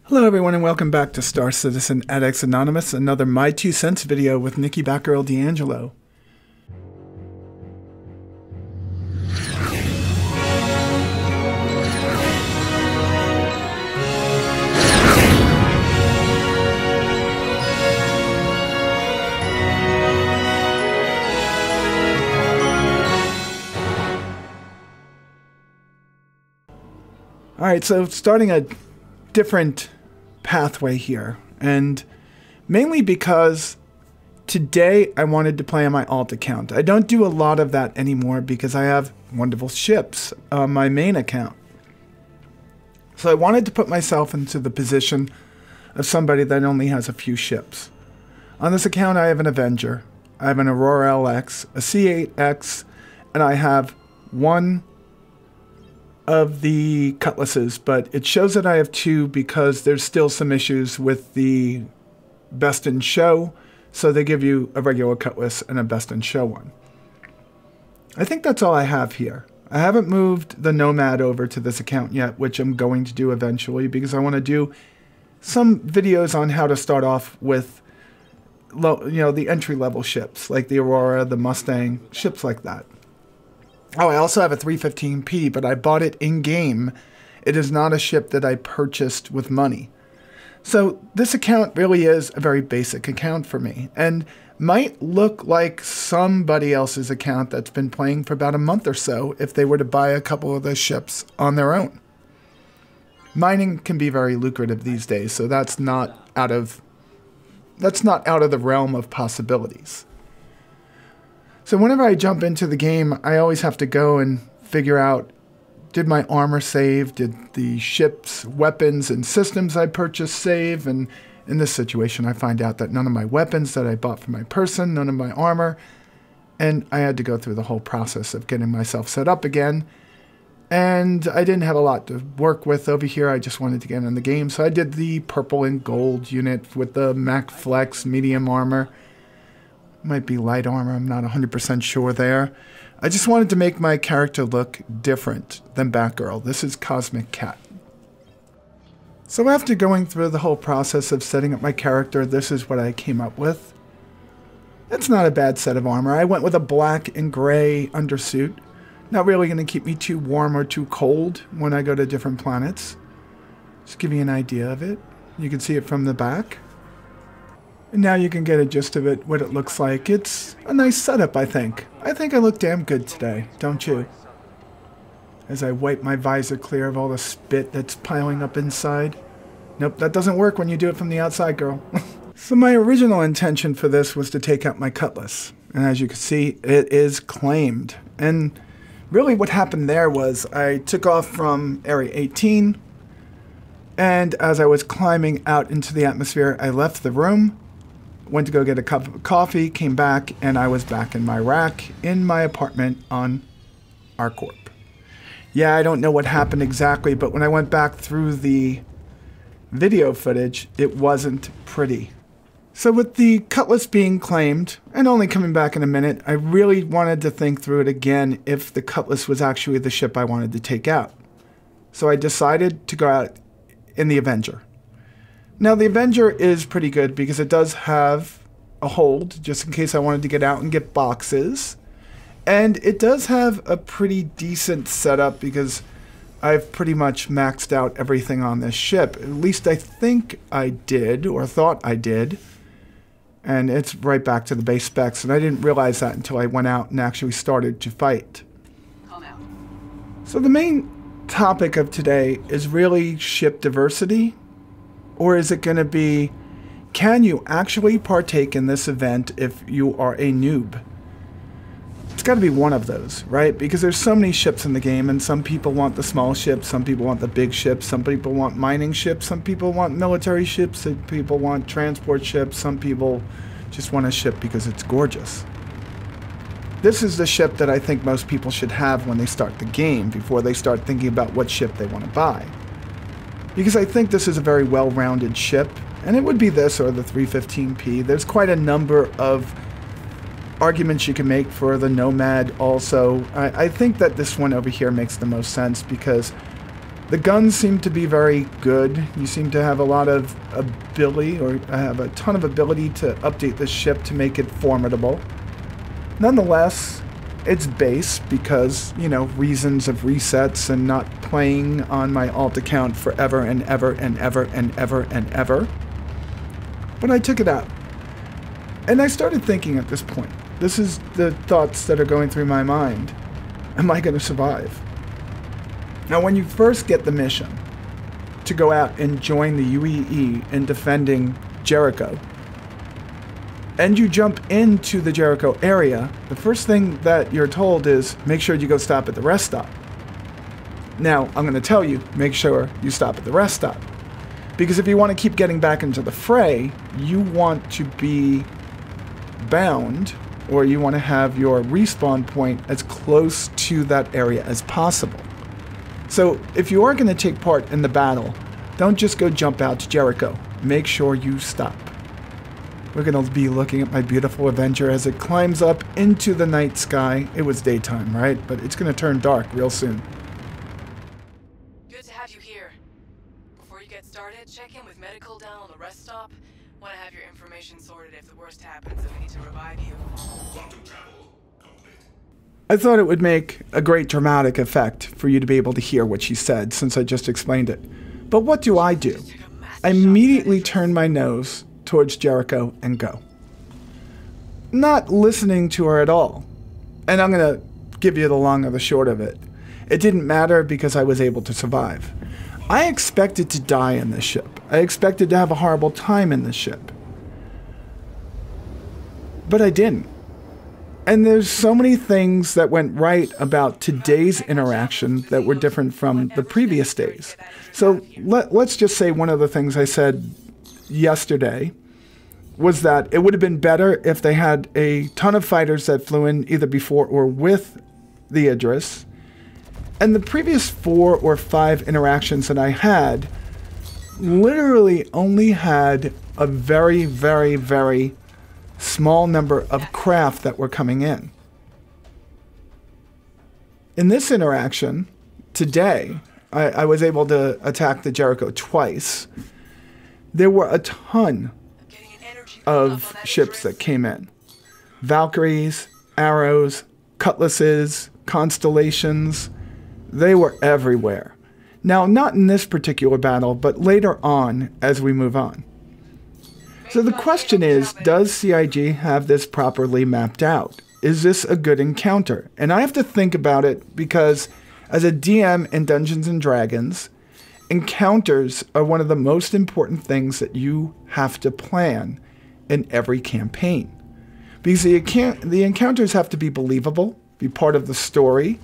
Hello everyone and welcome back to Star Citizen Addicts Anonymous, another My 2 Cents video with Nikki Batgirl D'Angelo. Alright, so starting a different pathway here, and mainly because today I wanted to play on my alt account. I don't do a lot of that anymore because I have wonderful ships on my main account. So I wanted to put myself into the position of somebody that only has a few ships. On this account I have an Avenger, I have an Aurora LX, a C8X, and I have one of the cutlasses, but it shows that I have two because there's still some issues with the best in show, so they give you a regular cutlass and a best in show one. I think that's all I have here. I haven't moved the Nomad over to this account yet, which I'm going to do eventually because I want to do some videos on how to start off with the entry-level ships like the Aurora, the Mustang, ships like that. Oh, I also have a 315P, but I bought it in-game. It is not a ship that I purchased with money. So this account really is a very basic account for me, and might look like somebody else's account that's been playing for about a month or so if they were to buy a couple of the ships on their own. Mining can be very lucrative these days, so that's not out of the realm of possibilities. So whenever I jump into the game, I always have to go and figure out, did my armor save? Did the ship's weapons and systems I purchased save? And in this situation, I find out that none of my weapons that I bought for my person, none of my armor, and I had to go through the whole process of getting myself set up again. And I didn't have a lot to work with over here. I just wanted to get in the game. So I did the purple and gold unit with the Mac Flex medium armor. Might be light armor, I'm not 100% sure there. I just wanted to make my character look different than Batgirl. This is Cosmic Cat. So after going through the whole process of setting up my character, this is what I came up with. It's not a bad set of armor. I went with a black and gray undersuit. Not really going to keep me too warm or too cold when I go to different planets. Just give you an idea of it. You can see it from the back. And now you can get a gist of it, what it looks like. It's a nice setup, I think. I think I look damn good today, don't you? As I wipe my visor clear of all the spit that's piling up inside. Nope, that doesn't work when you do it from the outside, girl. So my original intention for this was to take out my cutlass. And as you can see, it is claimed. And really what happened there was I took off from Area 18. And as I was climbing out into the atmosphere, I left the room. Went to go get a cup of coffee, came back, and I was back in my rack in my apartment on ArcCorp. Yeah, I don't know what happened exactly, but when I went back through the video footage, it wasn't pretty. So with the cutlass being claimed, and only coming back in a minute, I really wanted to think through it again if the cutlass was actually the ship I wanted to take out. So I decided to go out in the Avenger. Now, the Avenger is pretty good because it does have a hold, just in case I wanted to get out and get boxes. And it does have a pretty decent setup because I've pretty much maxed out everything on this ship. At least I think I did, or thought I did. And it's right back to the base specs, and I didn't realize that until I went out and actually started to fight. So the main topic of today is really ship diversity. Or is it going to be, can you actually partake in this event if you are a noob? It's got to be one of those, right? Because there's so many ships in the game, and some people want the small ships, some people want the big ships, some people want mining ships, some people want military ships, some people want transport ships, some people just want a ship because it's gorgeous. This is the ship that I think most people should have when they start the game, before they start thinking about what ship they want to buy. Because I think this is a very well-rounded ship, and it would be this or the 315P. There's quite a number of arguments you can make for the Nomad also. I think that this one over here makes the most sense because The guns seem to be very good. You seem to have a lot of ability, or have a ton of ability to update the ship to make it formidable. Nonetheless, it's base because, you know, reasons of resets and not playing on my alt account forever and ever and ever and ever and ever. But I took it out. And I started thinking at this point. This is the thoughts that are going through my mind. Am I going to survive? Now, when you first get the mission to go out and join the UEE in defending Jericho, and you jump into the Jericho area, the first thing that you're told is, make sure you go stop at the rest stop. Now, I'm going to tell you, make sure you stop at the rest stop. Because if you want to keep getting back into the fray, you want to be bound, or you want to have your respawn point as close to that area as possible. So if you are going to take part in the battle, don't just go jump out to Jericho. Make sure you stop. We're going to be looking at my beautiful Avenger as it climbs up into the night sky. It was daytime, right? But it's going to turn dark real soon. Good to have you here. Before you get started, check in with medical down on the rest stop. Want to have your information sorted if the worst happens and we need to revive you. Quantum travel complete. I thought it would make a great dramatic effect for you to be able to hear what she said since I just explained it. But what do? I immediately turn my nose towards Jericho and go. Not listening to her at all. And I'm going to give you the long or the short of it. It didn't matter because I was able to survive. I expected to die in this ship. I expected to have a horrible time in this ship. But I didn't. And there's so many things that went right about today's interaction that were different from the previous days. So let's just say one of the things I said yesterday was that it would have been better if they had a ton of fighters that flew in either before or with the Idris. And the previous 4 or 5 interactions that I had literally only had a very, very, very small number of craft that were coming in. In this interaction, today, I was able to attack the Jericho twice. There were a ton of ships that came in. Valkyries, arrows, cutlasses, constellations, they were everywhere. Now, not in this particular battle, but later on as we move on. So the question is, does CIG have this properly mapped out? Is this a good encounter? And I have to think about it because as a DM in Dungeons & Dragons, encounters are one of the most important things that you have to plan in every campaign. Because the encounters have to be believable, be part of the story,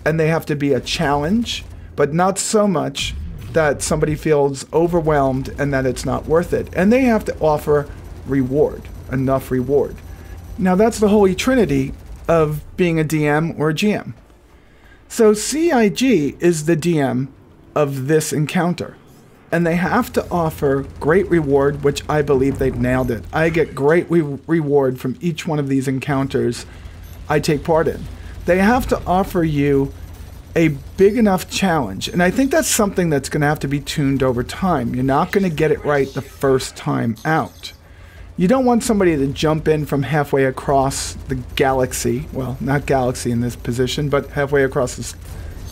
and they have to be a challenge, but not so much that somebody feels overwhelmed and that it's not worth it. And they have to offer reward, enough reward. Now that's the holy trinity of being a DM or a GM. So CIG is the DM of this encounter. And they have to offer great reward, which I believe they've nailed it. I get great reward from each one of these encounters I take part in. They have to offer you a big enough challenge. And I think that's something that's going to have to be tuned over time. You're not going to get it right the first time out. You don't want somebody to jump in from halfway across the galaxy. Well, not galaxy in this position, but halfway across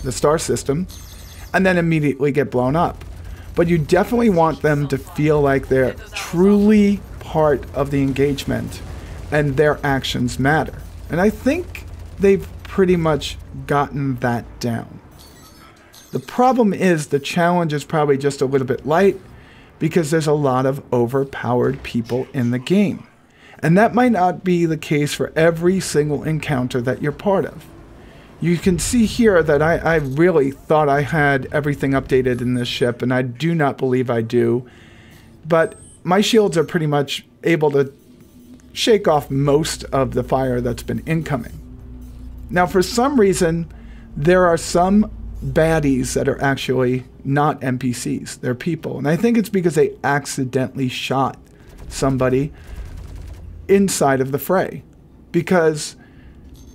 the star system, and then immediately get blown up. But you definitely want them to feel like they're truly part of the engagement and their actions matter. And I think they've pretty much gotten that down. The problem is the challenge is probably just a little bit light because there's a lot of overpowered people in the game. And that might not be the case for every single encounter that you're part of. You can see here that I really thought I had everything updated in this ship, and I do not believe I do. But my shields are pretty much able to shake off most of the fire that's been incoming. Now, for some reason, there are some baddies that are actually not NPCs. They're people. And I think it's because they accidentally shot somebody inside of the fray. Because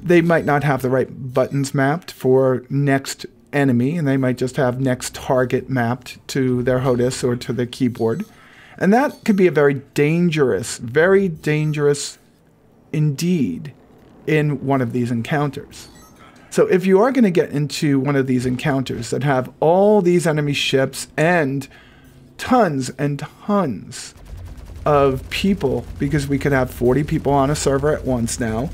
they might not have the right buttons mapped for next enemy, and they might just have next target mapped to their HOTAS or to their keyboard. And that could be a very dangerous indeed in one of these encounters. So if you are going to get into one of these encounters that have all these enemy ships and tons of people, because we could have 40 people on a server at once now,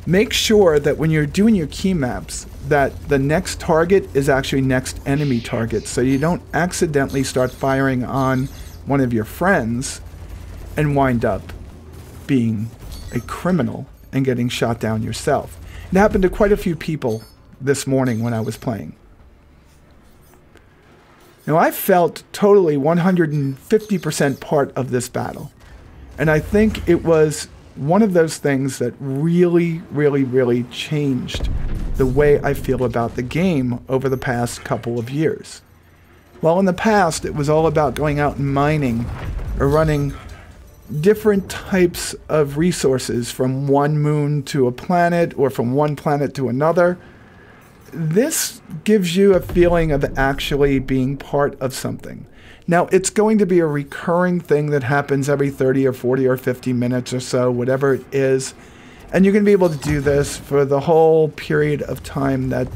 make sure that when you're doing your key maps that the next target is actually next enemy target, so you don't accidentally start firing on one of your friends and wind up being a criminal and getting shot down yourself. It happened to quite a few people this morning when I was playing. Now, I felt totally 150% part of this battle. And I think it was one of those things that really changed the way I feel about the game over the past couple of years. While in the past, it was all about going out and mining or running different types of resources from one moon to a planet or from one planet to another, this gives you a feeling of actually being part of something. Now, it's going to be a recurring thing that happens every 30 or 40 or 50 minutes or so, whatever it is. And you're going to be able to do this for the whole period of time that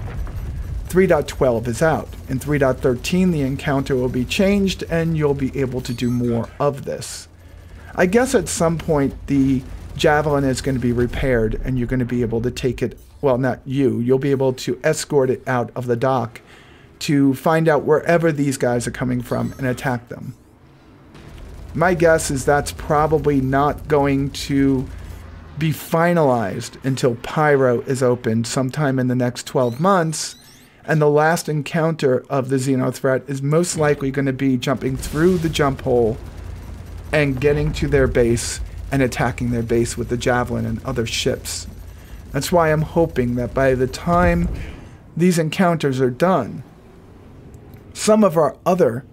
3.12 is out. In 3.13, the encounter will be changed, and you'll be able to do more of this. I guess at some point, the Javelin is going to be repaired, and you're going to be able to take it, well, not you, you'll be able to escort it out of the dock to find out wherever these guys are coming from and attack them. My guess is that's probably not going to be finalized until Pyro is opened sometime in the next 12 months, and the last encounter of the Xeno Threat is most likely going to be jumping through the jump hole and getting to their base and attacking their base with the Javelin and other ships. That's why I'm hoping that by the time these encounters are done, some of our other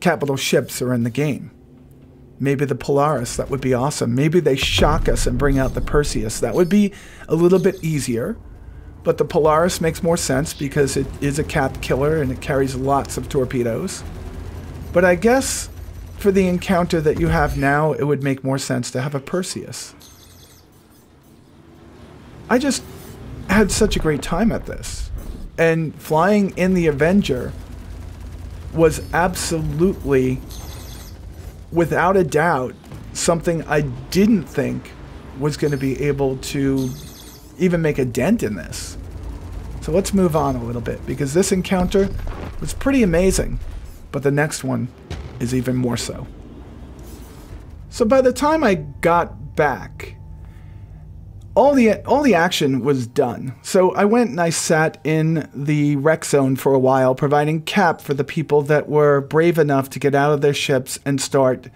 capital ships are in the game. Maybe the Polaris, that would be awesome. Maybe they shock us and bring out the Perseus. That would be a little bit easier. But the Polaris makes more sense because it is a cap killer and it carries lots of torpedoes. But I guess for the encounter that you have now, it would make more sense to have a Perseus. I just had such a great time at this. And flying in the Avenger was absolutely, without a doubt, something I didn't think was going to be able to even make a dent in this. So let's move on a little bit, because this encounter was pretty amazing, but the next one is even more so. So by the time I got back, all the action was done. So I went and I sat in the wreck zone for a while, providing cap for the people that were brave enough to get out of their ships and start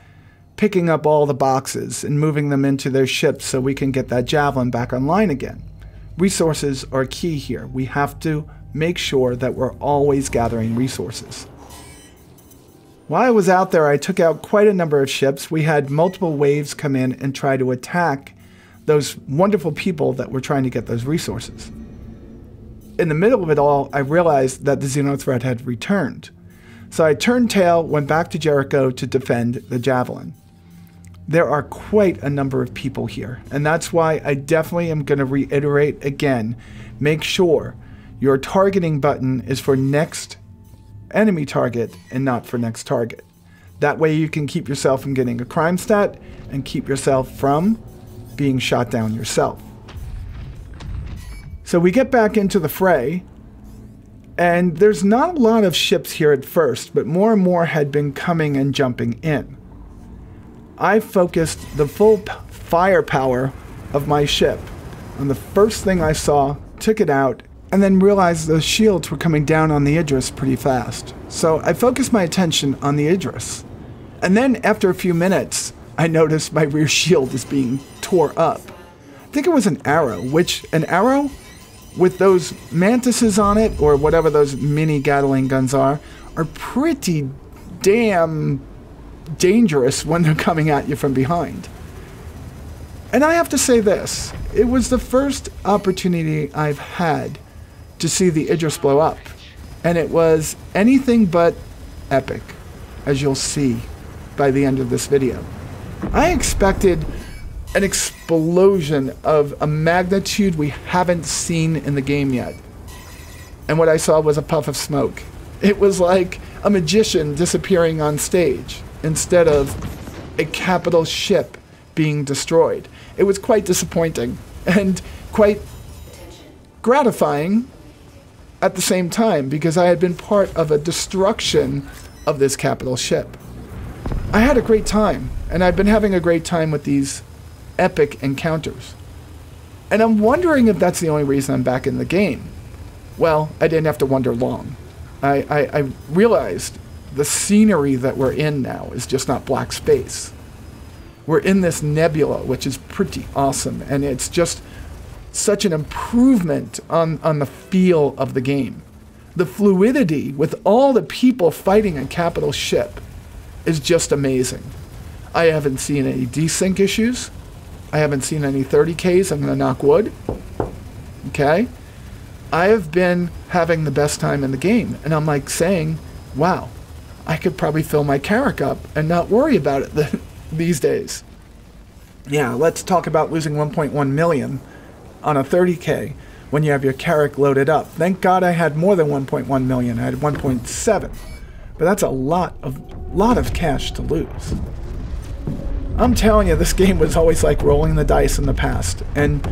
picking up all the boxes and moving them into their ships so we can get that Javelin back online again. Resources are key here. We have to make sure that we're always gathering resources. While I was out there, I took out quite a number of ships. We had multiple waves come in and try to attack those wonderful people that were trying to get those resources. In the middle of it all, I realized that the Xeno Threat had returned. So I turned tail, went back to Jericho to defend the Javelin. There are quite a number of people here, and that's why I definitely am going to reiterate again, make sure your targeting button is for next enemy target and not for next target. That way you can keep yourself from getting a crime stat and keep yourself from being shot down yourself. So we get back into the fray, and there's not a lot of ships here at first, but more and more had been coming and jumping in. I focused the full firepower of my ship on the first thing I saw, took it out, and then realized the shields were coming down on the Idris pretty fast. So I focused my attention on the Idris. And then after a few minutes, I noticed my rear shield is being tore up. I think it was an arrow, which an arrow with those mantises on it, or whatever those mini Gatling guns are pretty damn dangerous when they're coming at you from behind. And I have to say this, it was the first opportunity I've had to see the Idris blow up. And it was anything but epic, as you'll see by the end of this video. I expected an explosion of a magnitude we haven't seen in the game yet. And what I saw was a puff of smoke. It was like a magician disappearing on stage instead of a capital ship being destroyed. It was quite disappointing and quite gratifying at the same time, because I had been part of a destruction of this capital ship. I had a great time, and I've been having a great time with these epic encounters. And I'm wondering if that's the only reason I'm back in the game. Well, I didn't have to wonder long. I realized the scenery that we're in now is just not black space. We're in this nebula, which is pretty awesome, and it's just such an improvement on the feel of the game. The fluidity with all the people fighting a capital ship is just amazing. I haven't seen any desync issues. I haven't seen any 30Ks. I'm going to knock wood. Okay? I have been having the best time in the game, and I'm like saying, wow, I could probably fill my Carrack up and not worry about it these days. Yeah, let's talk about losing 1.1 million on a 30K when you have your Carrack loaded up. Thank God I had more than 1.1 million. I had 1.7. But that's a lot of cash to lose. I'm telling you, this game was always like rolling the dice in the past, and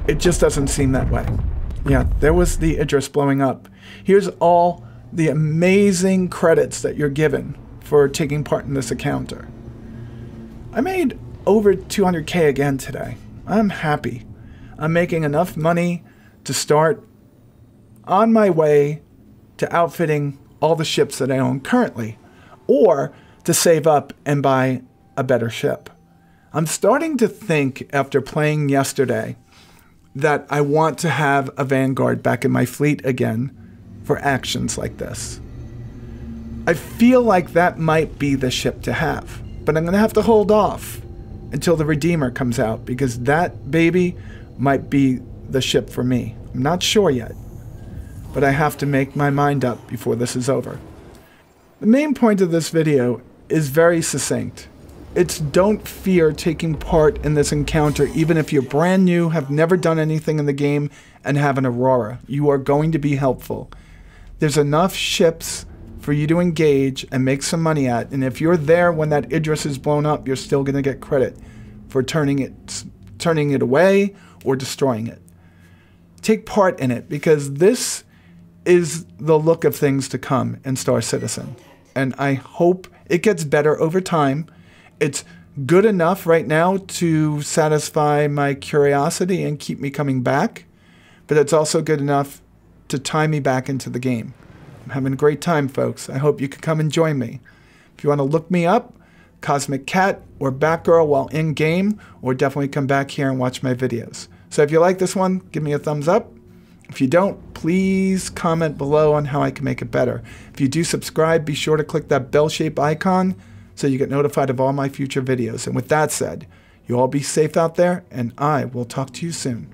it just doesn't seem that way. Yeah, there was the Idris blowing up. Here's all the amazing credits that you're given for taking part in this encounter. I made over 200K again today. I'm happy. I'm making enough money to start on my way to outfitting all the ships that I own currently, or to save up and buy a better ship. I'm starting to think, after playing yesterday, that I want to have a Vanguard back in my fleet again for actions like this. I feel like that might be the ship to have, but I'm going to have to hold off until the Redeemer comes out, because that baby might be the ship for me. I'm not sure yet, but I have to make my mind up before this is over. The main point of this video is very succinct. It's don't fear taking part in this encounter, even if you're brand new, have never done anything in the game, and have an Aurora. You are going to be helpful. There's enough ships for you to engage and make some money at, and if you're there when that Idris is blown up, you're still going to get credit for turning it away or destroying it. Take part in it, because this is the look of things to come in Star Citizen, and I hope it gets better over time. It's good enough right now to satisfy my curiosity and keep me coming back, but it's also good enough to tie me back into the game. I'm having a great time, folks. I hope you can come and join me. If you want to look me up, Cosmic Cat or Batgirl while in-game, or definitely come back here and watch my videos. So if you like this one, give me a thumbs up. If you don't, please comment below on how I can make it better. If you do subscribe, be sure to click that bell-shaped icon so you get notified of all my future videos. And with that said, you all be safe out there, and I will talk to you soon.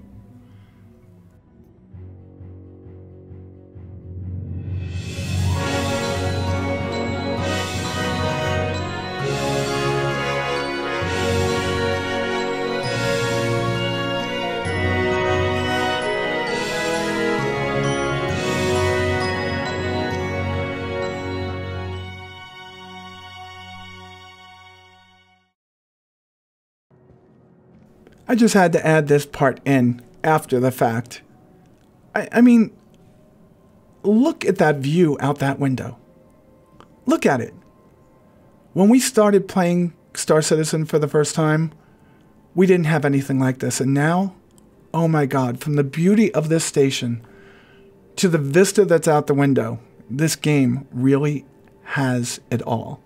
I just had to add this part in after the fact. I mean, look at that view out that window. Look at it. When we started playing Star Citizen for the first time, we didn't have anything like this. And now, oh my God, from the beauty of this station to the vista that's out the window, this game really has it all.